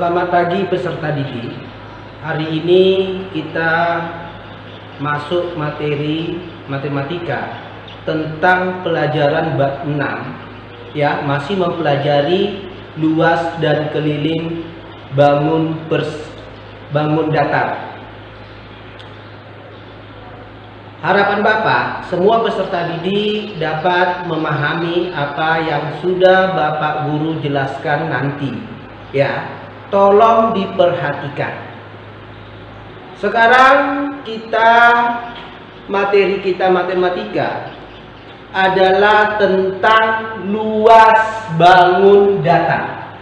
Selamat pagi peserta didik. Hari ini kita masuk materi matematika tentang pelajaran bab 6 ya, masih mempelajari luas dan keliling bangun datar. Harapan Bapak, semua peserta didik dapat memahami apa yang sudah Bapak Guru jelaskan nanti ya. Tolong diperhatikan. Sekarang materi kita matematika adalah tentang luas bangun datar.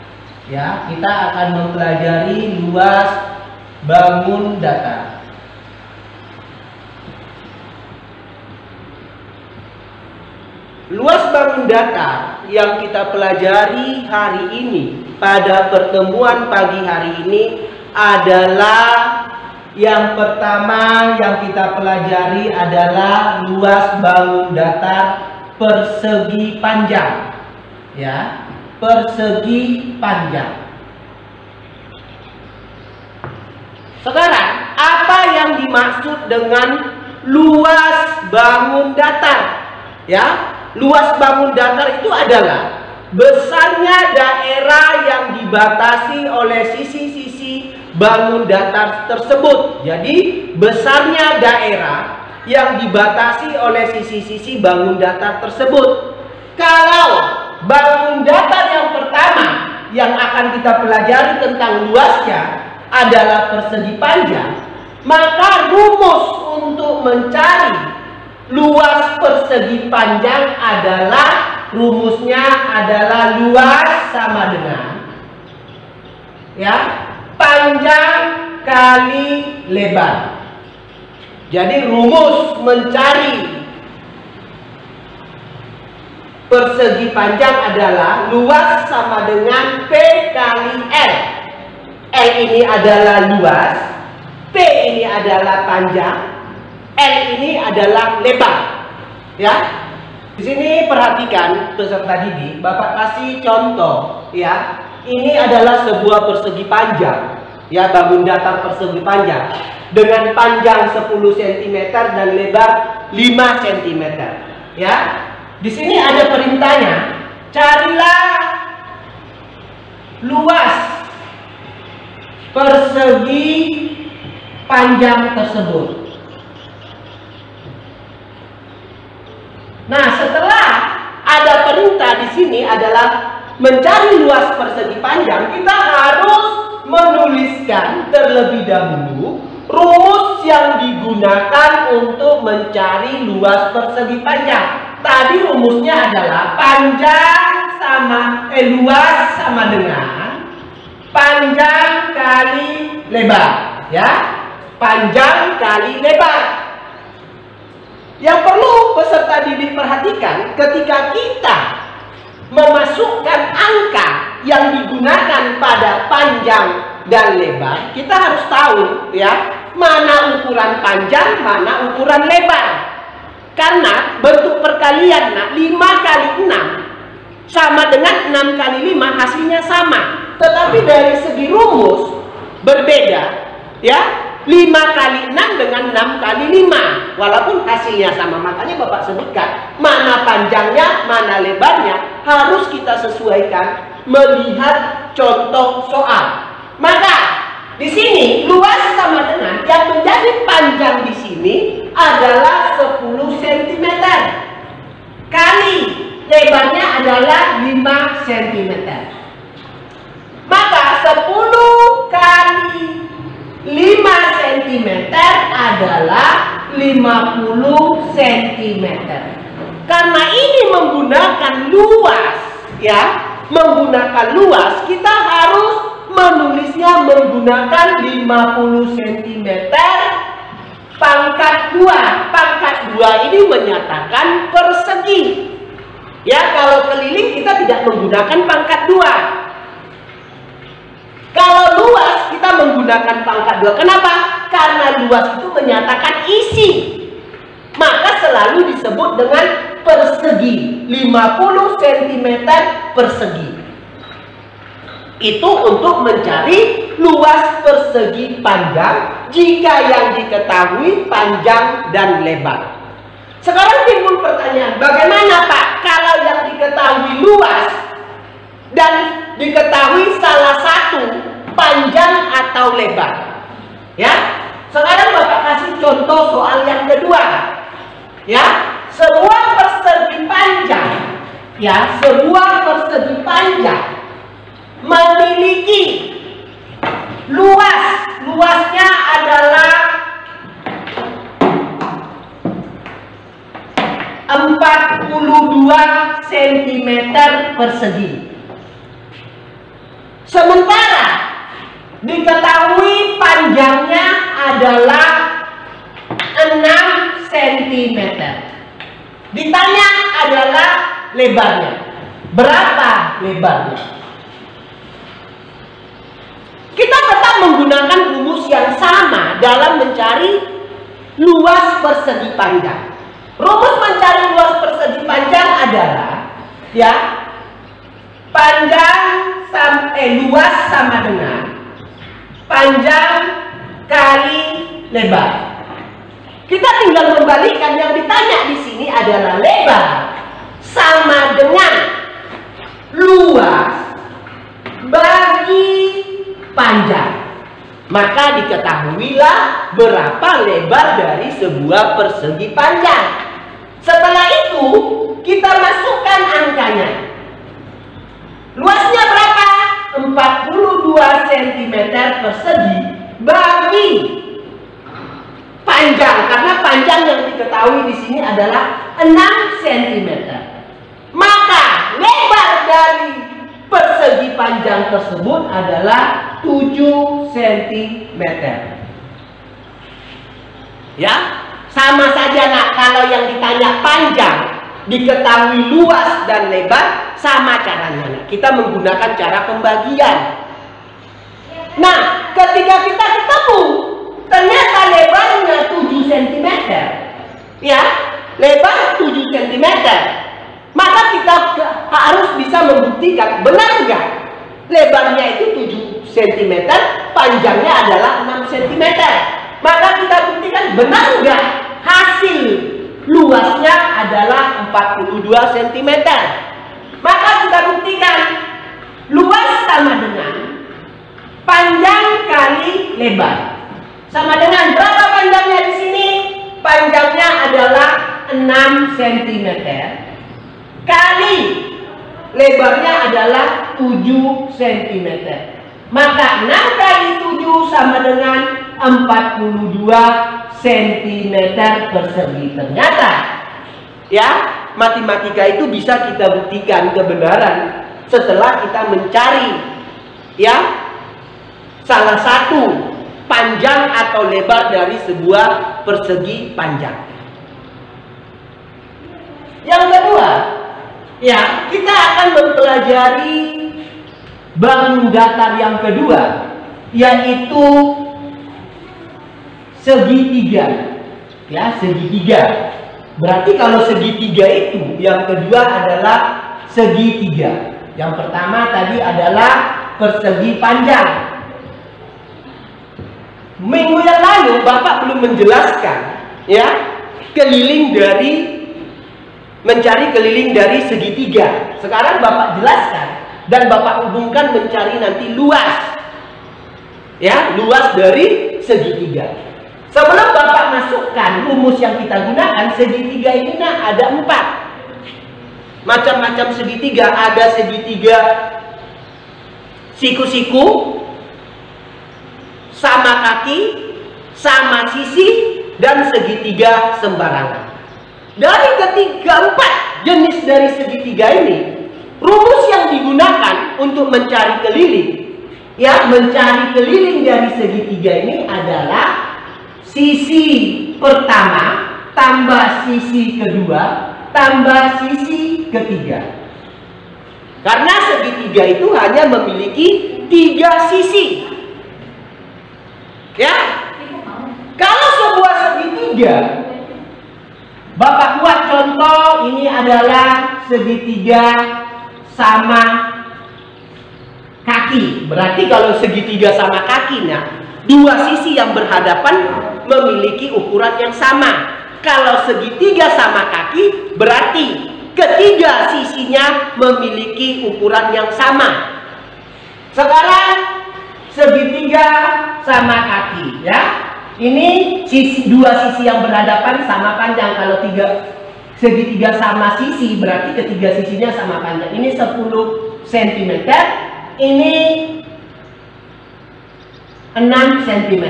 Ya, kita akan mempelajari luas bangun datar. Luas bangun datar yang kita pelajari hari ini pada pertemuan pagi hari ini adalah yang pertama yang kita pelajari adalah luas bangun datar persegi panjang. Ya, persegi panjang. Sekarang, apa yang dimaksud dengan luas bangun datar? Ya, luas bangun datar itu adalah besarnya daerah yang dibatasi oleh sisi-sisi bangun datar tersebut. Jadi besarnya daerah yang dibatasi oleh sisi-sisi bangun datar tersebut. Kalau bangun datar yang pertama yang akan kita pelajari tentang luasnya adalah persegi panjang, maka rumus untuk mencari luas persegi panjang adalah luas sama dengan panjang kali lebar. Jadi rumus mencari persegi panjang adalah luas sama dengan P kali L. L ini adalah luas, P ini adalah panjang, L ini adalah lebar. Ya. Di sini perhatikan peserta didik, Bapak kasih contoh ya. Ini adalah sebuah persegi panjang ya, bangun datar persegi panjang dengan panjang 10 cm dan lebar 5 cm ya. Di sini ada perintahnya, carilah luas persegi panjang tersebut. Nah, setelah ada perintah di sini adalah mencari luas persegi panjang, kita harus menuliskan terlebih dahulu rumus yang digunakan untuk mencari luas persegi panjang. Tadi rumusnya adalah luas sama dengan panjang kali lebar, ya. Panjang kali lebar. Yang perlu peserta didik perhatikan, ketika kita memasukkan angka yang digunakan pada panjang dan lebar, kita harus tahu ya, mana ukuran panjang, mana ukuran lebar. Karena bentuk perkalian 5 kali 6 sama dengan 6 kali 5 hasilnya sama. Tetapi dari segi rumus berbeda ya. 5 kali 6 dengan 6 kali 5 walaupun hasilnya sama. Makanya Bapak sebutkan mana panjangnya, mana lebarnya harus kita sesuaikan melihat contoh soal. Maka di sini luas sama dengan yang menjadi panjang di sini adalah 10 cm kali lebarnya adalah 5 cm. Maka 10 kali 5 cm adalah 50 cm. Karena ini menggunakan luas ya, menggunakan luas, kita harus menulisnya menggunakan 50 cm pangkat 2. Pangkat 2 ini menyatakan persegi. Ya, kalau keliling kita tidak menggunakan pangkat 2. Kalau luas kita menggunakan pangkat 2. Kenapa? Karena luas itu menyatakan isi. Maka selalu disebut dengan persegi. 50 cm persegi. Itu untuk mencari luas persegi panjang jika yang diketahui panjang dan lebar. Sekarang timbul pertanyaan, bagaimana Pak kalau yang diketahui luas dan diketahui salah satu panjang atau lebar? Ya, sekarang Bapak kasih contoh soal yang kedua. Ya, sebuah persegi panjang, ya, sebuah persegi panjang memiliki luasnya adalah 42 cm persegi. Sementara diketahui panjangnya adalah 6 cm. Ditanya adalah lebarnya. Berapa lebarnya? Kita tetap menggunakan rumus yang sama dalam mencari luas persegi panjang. Rumus mencari luas persegi panjang adalah, ya, luas sama dengan panjang kali lebar. Kita tinggal membalikkan, yang ditanya di sini adalah lebar sama dengan luas bagi panjang. Maka diketahuilah berapa lebar dari sebuah persegi panjang. Setelah itu kita masukkan angkanya. Luasnya berapa? 42 cm persegi bagi panjang, karena panjang yang diketahui di sini adalah 6 cm. Maka lebar dari persegi panjang tersebut adalah 7 cm. Ya, sama saja nak, kalau yang ditanya panjang diketahui luas dan lebar, sama caranya nak. Kita menggunakan cara pembagian. Nah, ketika kita ketemu ternyata lebarnya 7 cm, ya, lebar 7 cm, maka kita harus bisa membuktikan benar enggak lebarnya itu 7 cm, panjangnya adalah 6 cm. Maka kita buktikan benar enggak hasil luasnya adalah 42 cm. Maka kita buktikan luas sama dengan panjang kali lebar. Sama dengan berapa panjangnya di sini? Panjangnya adalah 6 cm kali lebarnya adalah 7 cm. Maka 6 kali 7 sama dengan 42 cm persegi. Ternyata, ya, matematika itu bisa kita buktikan kebenaran setelah kita mencari, ya, salah satu panjang atau lebar dari sebuah persegi panjang. Yang kedua, ya, kita akan mempelajari bangun datar yang kedua, yaitu segitiga. Ya, segitiga. Berarti kalau segitiga itu, yang kedua adalah segitiga. Yang pertama tadi adalah persegi panjang. Minggu yang lalu Bapak belum menjelaskan, ya, mencari keliling dari segitiga. Sekarang Bapak jelaskan dan Bapak hubungkan mencari nanti luas, ya, luas dari segitiga. Sebelum Bapak masukkan rumus yang kita gunakan, segitiga ini ada 4 macam-macam segitiga. Ada segitiga siku-siku, sama kaki, sama sisi, dan segitiga sembarangan. Dari ketiga 4 jenis dari segitiga ini, rumus yang digunakan untuk mencari keliling, ya, mencari keliling dari segitiga ini adalah sisi pertama tambah sisi kedua tambah sisi ketiga. Karena segitiga itu hanya memiliki 3 sisi. Ya, kalau sebuah segitiga, Bapak buat contoh, ini adalah segitiga sama kaki. kaki. Berarti kalau segitiga sama kakinya, dua sisi yang berhadapan memiliki ukuran yang sama. Kalau segitiga sama kaki, berarti ketiga sisinya memiliki ukuran yang sama. Sekarang segitiga sama kaki, ya. Ini dua sisi yang berhadapan sama panjang. Kalau segitiga sama sisi, berarti ketiga sisinya sama panjang. Ini 10 cm, ini 6 cm.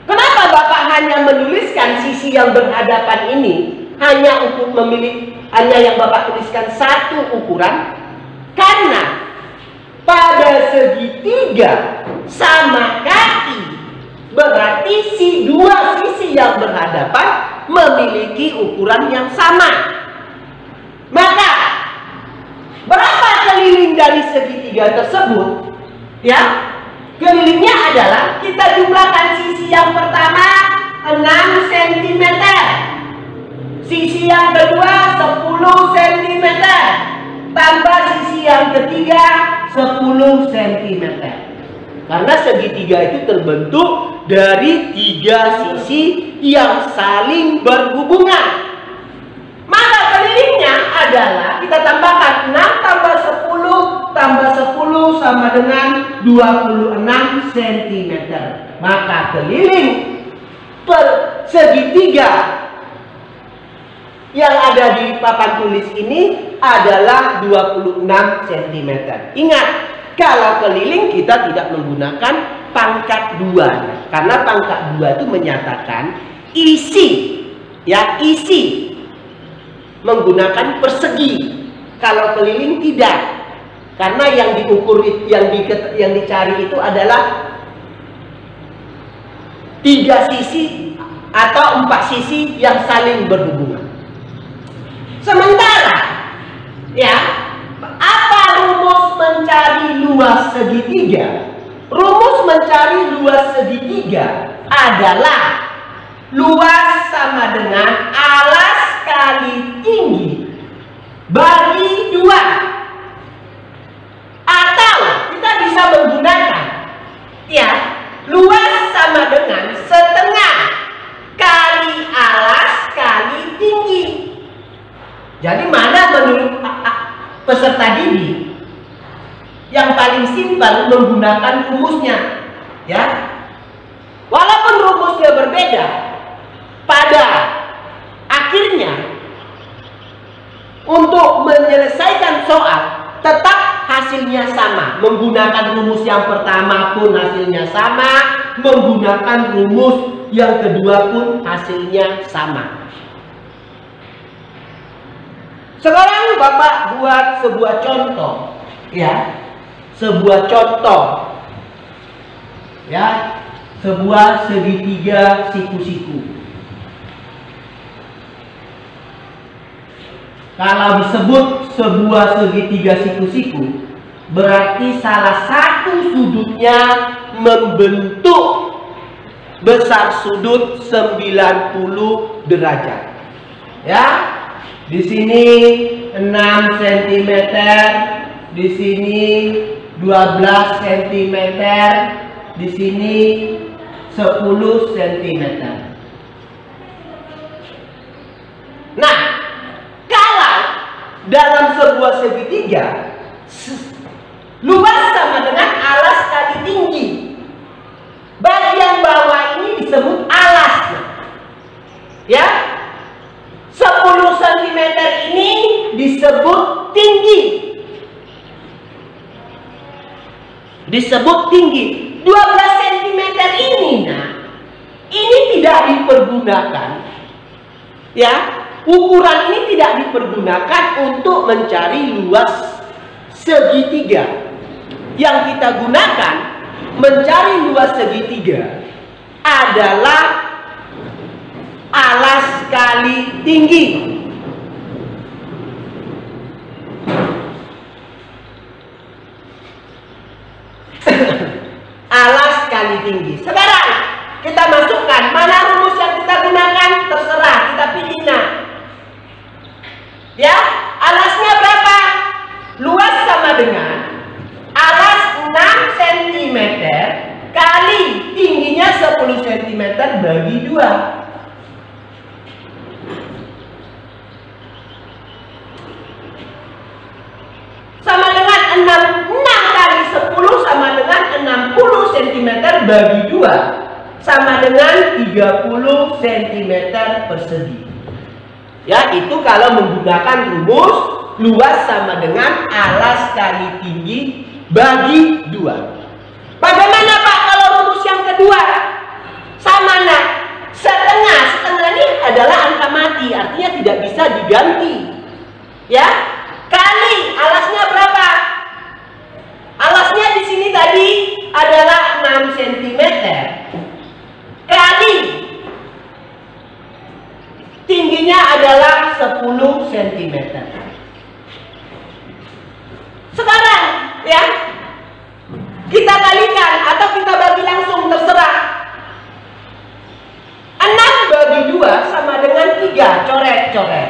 Kenapa Bapak hanya menuliskan sisi yang berhadapan ini? Hanya yang Bapak tuliskan satu ukuran? Karena pada segitiga sama kaki, berarti dua sisi yang berhadapan memiliki ukuran yang sama. Maka berapa keliling dari segitiga tersebut? Ya, kelilingnya adalah kita jumlahkan sisi yang pertama 6 cm, sisi yang kedua 10 cm, tambah sisi yang ketiga 10 cm. Karena segitiga itu terbentuk dari 3 sisi yang saling berhubungan. Maka kelilingnya adalah kita tambahkan 6 tambah 10 tambah 10 sama dengan 26 cm. Maka keliling per segitiga yang ada di papan tulis ini adalah 26 cm. Ingat, kalau keliling kita tidak menggunakan pangkat 2. Karena pangkat 2 itu menyatakan isi, ya, isi menggunakan persegi. Kalau keliling tidak. Karena yang diukur, yang dicari itu adalah 3 sisi atau 4 sisi yang saling berhubungan. Sementara, ya, apa rumus mencari luas segitiga? Rumus mencari luas segitiga adalah luas sama dengan alas kali tinggi bagi 2. Atau kita bisa menggunakan, ya, luas sama dengan setengah kali alas kali tinggi. Jadi mana menurut peserta didik yang paling simpel menggunakan rumusnya, ya? Walaupun rumusnya berbeda, pada akhirnya untuk menyelesaikan soal tetap hasilnya sama. Menggunakan rumus yang pertama pun hasilnya sama, menggunakan rumus yang kedua pun hasilnya sama. Sekarang Bapak buat sebuah contoh, ya, sebuah contoh, ya, sebuah segitiga siku-siku. Kalau disebut sebuah segitiga siku-siku, berarti salah satu sudutnya membentuk besar sudut 90 derajat. Ya. Di sini 6 cm, di sini 12 cm, di sini 10 cm. Nah, kalau dalam sebuah segitiga, luas sama dengan alas kali tinggi. Bagian bawah ini disebut alas. Ya. 10 cm ini disebut tinggi. Disebut tinggi. 12 cm ini, nah, ini tidak dipergunakan. Ya, ukuran ini tidak dipergunakan untuk mencari luas segitiga. Yang kita gunakan mencari luas segitiga adalah alas kali tinggi. Alas kali tinggi. Sekarang kita masukkan mana rumus yang kita gunakan, terserah, kita pilih. Nah, ya, alasnya berapa? Luas sama dengan bagi 2 sama dengan 30 cm persegi. Ya, itu kalau menggunakan rumus luas sama dengan alas kali tinggi bagi 2. Bagaimana Pak kalau rumus yang kedua? Sama nak, setengah. Setengah ini adalah angka mati, artinya tidak bisa diganti. Ya, kali alasnya berapa? Alasnya di sini tadi adalah 6 cm. Kali tingginya adalah 10 cm. Sekarang ya, kita kalikan atau kita bagi langsung, terserah. 6 bagi 2 sama dengan 3, coret-coret.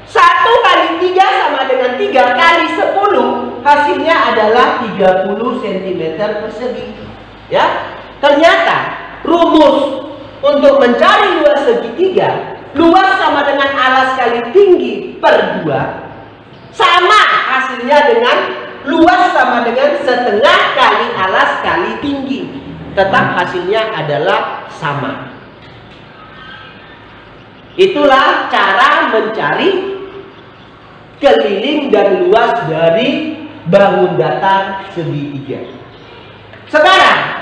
1 kali 3 sama dengan 3 kali 10, hasilnya adalah 30 cm persegi. Ya, ternyata rumus untuk mencari luas segitiga, luas sama dengan alas kali tinggi per 2, sama hasilnya dengan luas sama dengan setengah kali alas kali tinggi. Tetap hasilnya adalah sama. Itulah cara mencari keliling dan luas dari bangun datar segitiga. Sekarang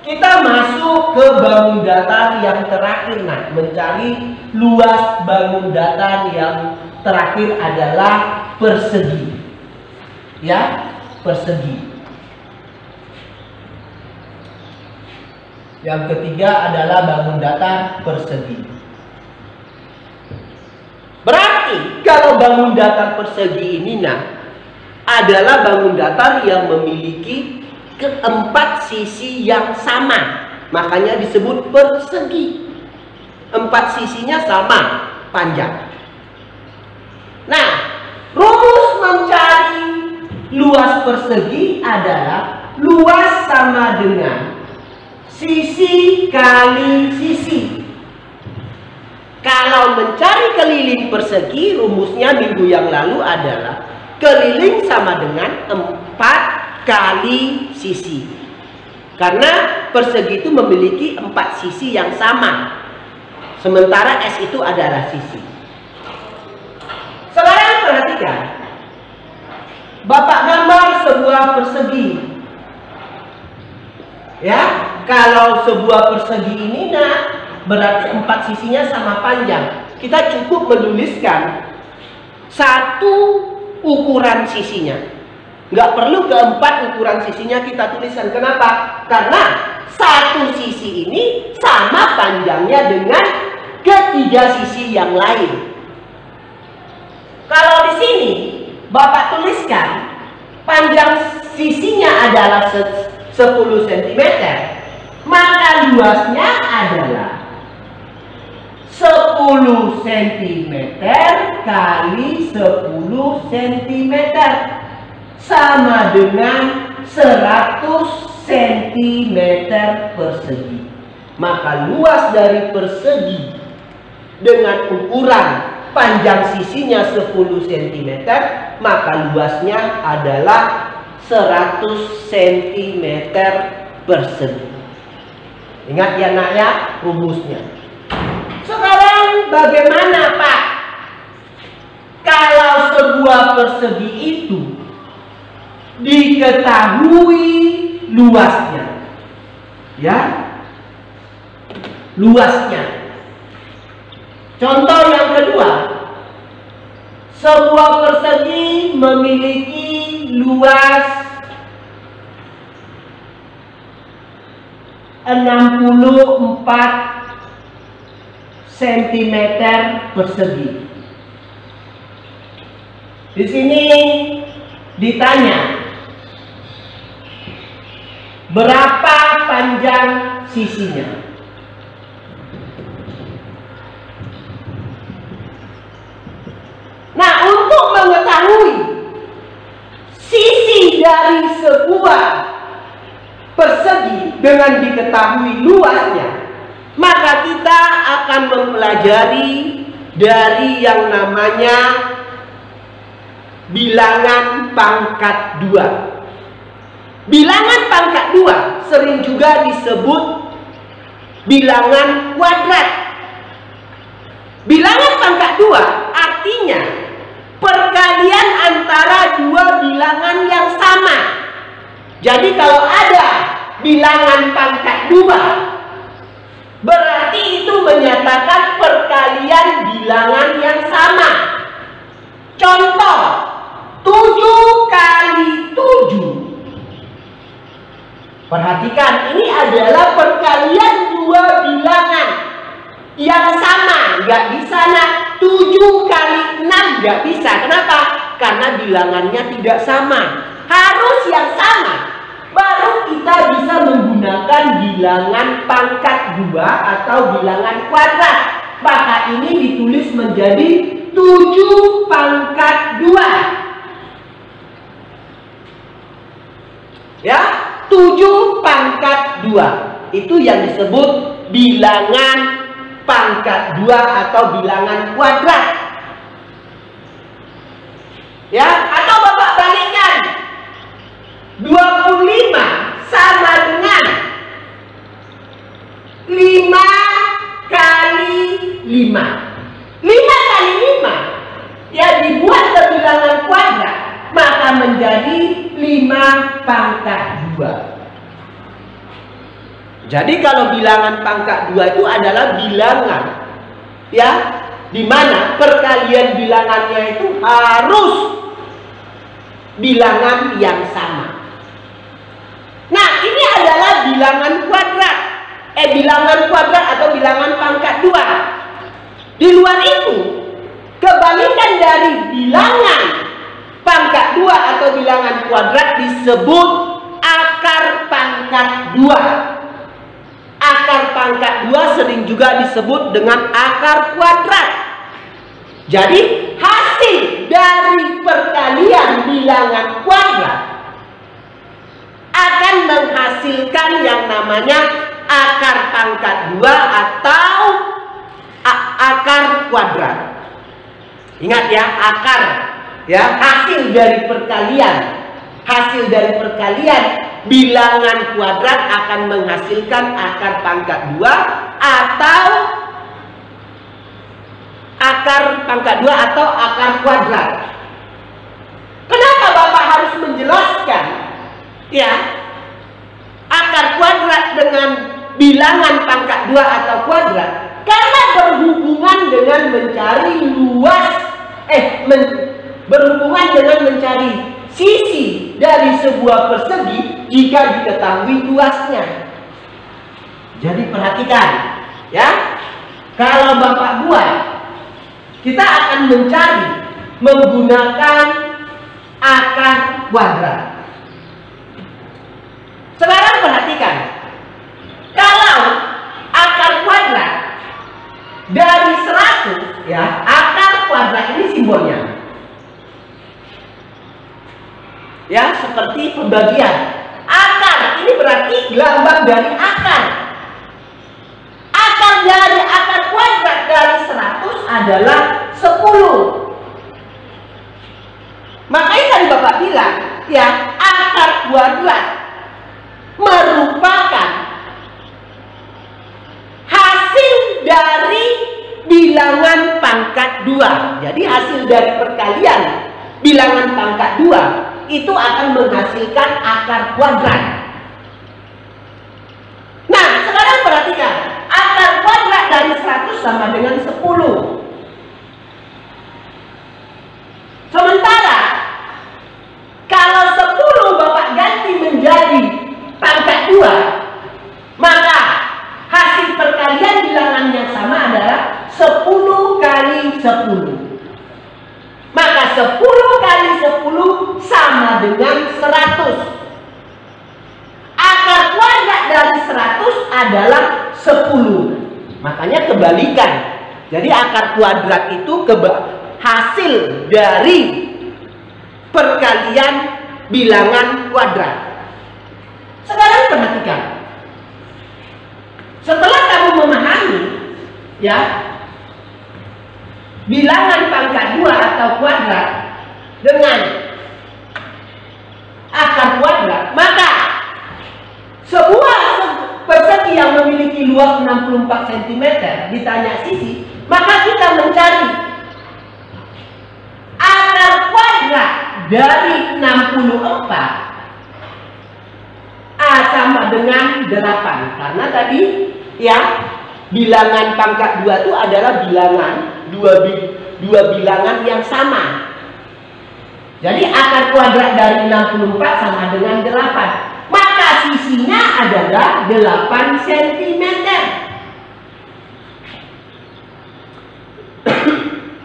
kita masuk ke bangun datar yang terakhir, nah, mencari luas bangun datar yang terakhir adalah persegi. Ya, persegi. Yang ketiga adalah bangun datar persegi. Berarti kalau bangun datar persegi ini adalah bangun datar yang memiliki keempat sisi yang sama, makanya disebut persegi. 4 sisinya sama panjang. Nah, rumus mencari luas persegi adalah luas sama dengan sisi kali sisi. Kalau mencari keliling persegi, rumusnya minggu yang lalu adalah keliling sama dengan 4 kali sisi. Karena persegi itu memiliki 4 sisi yang sama. Sementara S itu adalah sisi. Sekarang perhatikan. Bapak gambar sebuah persegi. Ya, kalau sebuah persegi ini berarti 4 sisinya sama panjang. Kita cukup menuliskan 1 ukuran sisinya. Nggak perlu keempat ukuran sisinya kita tuliskan. Kenapa? Karena 1 sisi ini sama panjangnya dengan ketiga sisi yang lain. Kalau di sini Bapak tuliskan panjang sisinya adalah 10 cm, maka luasnya adalah 10 cm kali 10 cm sama dengan 100 cm persegi. Maka luas dari persegi dengan ukuran panjang sisinya 10 cm, maka luasnya adalah 100 cm persegi. Ingat ya nak ya rumusnya. Sekarang bagaimana Pak kalau sebuah persegi itu diketahui luasnya? Ya, luasnya. Contoh yang kedua, sebuah persegi memiliki luas 64 cm persegi. Di sini ditanya berapa panjang sisinya. Nah, untuk mengetahui sisi dari sebuah persegi dengan diketahui luasnya, maka kita akan mempelajari dari yang namanya bilangan pangkat 2. bilangan pangkat 2 sering juga disebut bilangan kuadrat. Bilangan pangkat 2 artinya perkalian antara dua bilangan yang sama. Jadi kalau ada bilangan pangkat 2, berarti itu menyatakan perkalian bilangan yang sama. Contoh, 7 kali 7. Perhatikan, ini adalah perkalian dua bilangan yang sama. Nggak bisa, nak. 7 kali 6 nggak bisa. Kenapa? Karena bilangannya tidak sama. Harus yang sama. Baru kita bisa menggunakan bilangan pangkat 2 atau bilangan kuadrat. Maka ini ditulis menjadi 7 pangkat 2. Ya, 7 pangkat 2. Itu yang disebut bilangan pangkat 2 atau bilangan kuadrat. Ya, atau Bapak balikkan. 25 sama dengan 5 kali 5. 5 kali 5 ya dibuat ke bilangan kuadrat, maka menjadi 5 pangkat 2. Jadi kalau bilangan pangkat 2 itu adalah bilangan ya, di mana perkalian bilangannya itu harus bilangan yang sama. Nah, ini adalah bilangan kuadrat. Bilangan kuadrat atau bilangan pangkat 2. Di luar itu, kebalikan dari bilangan pangkat 2 atau bilangan kuadrat disebut akar pangkat 2. Akar pangkat 2 sering juga disebut dengan akar kuadrat. Jadi hasil dari perkalian bilangan kuadrat akan menghasilkan yang namanya akar pangkat 2 atau akar kuadrat. Ingat ya, akar ya, hasil dari perkalian. Hasil dari perkalian bilangan kuadrat akan menghasilkan akar pangkat 2 atau akar pangkat 2 atau akar kuadrat. Kenapa Bapak harus menjelaskan ya akar kuadrat dengan bilangan pangkat 2 atau kuadrat? Karena berhubungan dengan mencari berhubungan dengan mencari sisi dari sebuah persegi jika diketahui luasnya. Jadi perhatikan ya, kalau Bapak buat, kita akan mencari menggunakan akar kuadrat. Sekarang perhatikan, kalau akar kuadrat dari 100 ya, akar kuadrat ini simbolnya ya, seperti pembagian. Akar ini berarti lambang dari akar. Akar dari akar kuadrat dari 100 adalah 10. Makanya tadi Bapak bilang ya, akar kuadrat merupakan hasil dari bilangan pangkat 2. Jadi hasil dari perkalian bilangan pangkat 2 itu akan menghasilkan akar kuadrat. Nah, sekarang perhatikan. Akar kuadrat dari 100 sama dengan 10. Sementara kalau 10 Bapak ganti menjadi pangkat 2, maka hasil perkalian bilangan yang sama adalah 10 kali 10. Maka 10 kali 10 sama dengan 100. Akar kuadrat dari 100 adalah 10. Makanya kebalikan. Jadi akar kuadrat itu hasil dari perkalian bilangan kuadrat. Sekarang perhatikan. Setelah kamu memahami ya bilangan pangkat 2 atau kuadrat dengan akar kuadrat, maka 64 cm, ditanya sisi, maka kita mencari akar kuadrat dari 64. A sama dengan 8, karena tadi ya bilangan pangkat 2 itu adalah bilangan dua bilangan yang sama. Jadi akar kuadrat dari 64 sama dengan 8. Maka sisinya adalah 8 cm.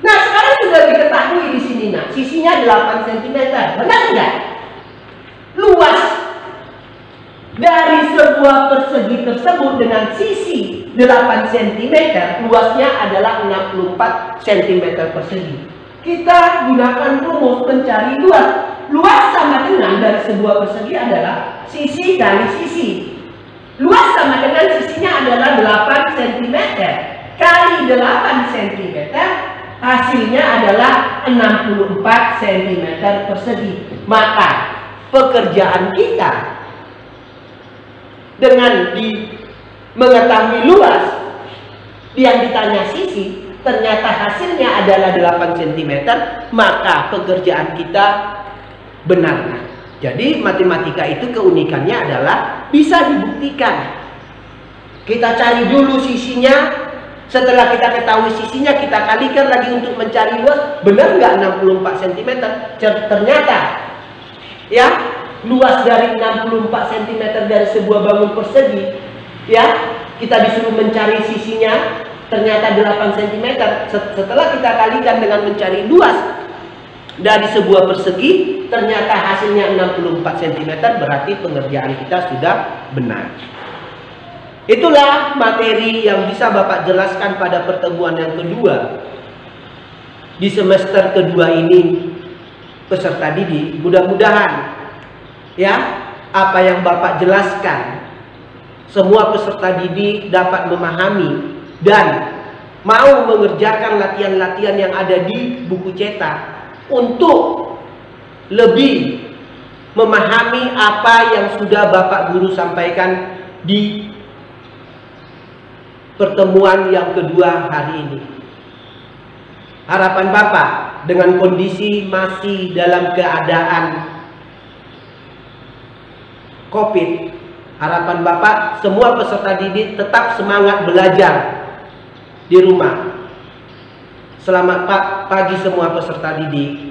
Nah, sekarang sudah diketahui di sini, nah, sisinya 8 cm. Benar enggak? Luas dari sebuah persegi tersebut dengan sisi 8 cm, luasnya adalah 64 cm persegi. Kita gunakan rumus pencari luas. Luas sama dengan dari sebuah persegi adalah sisi kali sisi. Luas sama dengan sisinya adalah 8 cm kali 8 cm, hasilnya adalah 64 cm persegi. Maka pekerjaan kita dengan mengetahui luas yang ditanya sisi, ternyata hasilnya adalah 8 cm, maka pekerjaan kita benar. Jadi matematika itu keunikannya adalah bisa dibuktikan. Kita cari dulu sisinya, setelah kita ketahui sisinya, kita kalikan lagi untuk mencari luas. Benar nggak 64 cm? Ternyata ya, luas dari 64 cm dari sebuah bangun persegi, ya, kita disuruh mencari sisinya, ternyata 8 cm. Setelah kita kalikan dengan mencari luas dari sebuah persegi, ternyata hasilnya 64 cm, berarti pengerjaan kita sudah benar. Itulah materi yang bisa Bapak jelaskan pada pertemuan yang kedua di semester kedua ini, peserta didik. Mudah-mudahan ya, apa yang Bapak jelaskan semua peserta didik dapat memahami dan mau mengerjakan latihan-latihan yang ada di buku cetak untuk lebih memahami apa yang sudah Bapak Guru sampaikan di pertemuan yang kedua hari ini. Harapan Bapak dengan kondisi masih dalam keadaan COVID, harapan Bapak semua peserta didik tetap semangat belajar di rumah. Selamat pagi semua peserta didik.